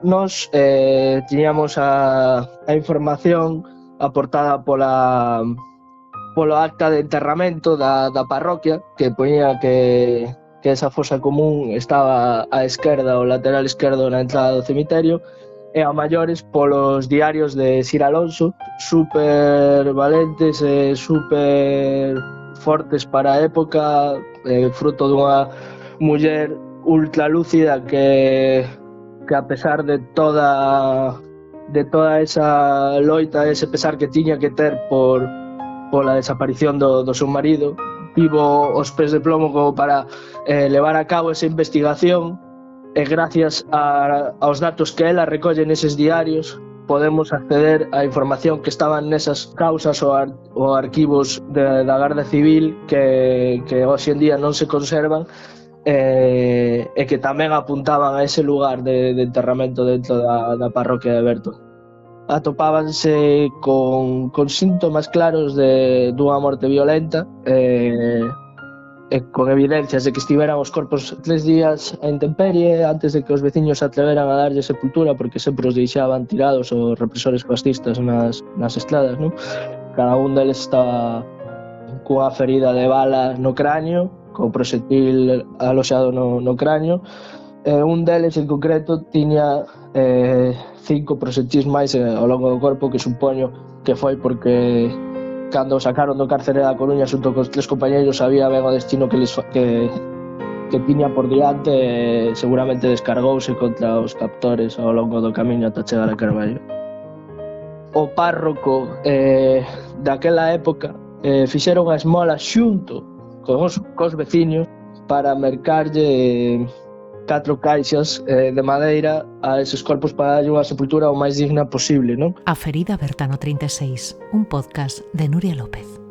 Nos tiñamos a información aportada polo acta de enterramento da parroquia, que poñía que esa fosa común estaba á esquerda, ao lateral esquerdo na entrada do cemiterio, e a maiores polos diarios de Sir Alonso, super valentes e super fortes para a época, fruto dunha muller ultralúcida que a pesar de toda esa loita, ese pesar que tiña que ter pola desaparición do seu marido, tivo os pés de plomo como para levar a cabo esa investigación, e gracias aos datos que ela recolle neses diarios podemos acceder á información que estaban nesas causas ou arquivos da Garda Civil que hoxe en día non se conservan, e que tamén apuntaban a ese lugar de enterramento dentro da parroquia de Berto. Atopábanse con síntomas claros dunha morte violenta, e con evidencias de que estiveran os corpos 3 días a intemperie antes de que os veciños se atreveran a darlle sepultura, porque sempre os deixaban tirados os represores fascistas nas estradas, non? Cada un deles estaba cunha ferida de bala no cráneo, co proxectil aloxado no cráneo. Un deles en concreto tiña 5 proxectis máis ao longo do corpo, que supoño que foi porque cando o sacaron do cárcere da Coruña xunto cos 3 compañeiros sabía ben o destino que tiña por diante, e seguramente descargouse contra os captores ao longo do camiño ata chegar a Carballo. O párroco daquela época fixeron a esmola xunto cos veciños para mercarlle 4 caixas de madeira a eses corpos para darlle unha sepultura o máis digna posible, non? A ferida Berta no 36, un podcast de Nuria López.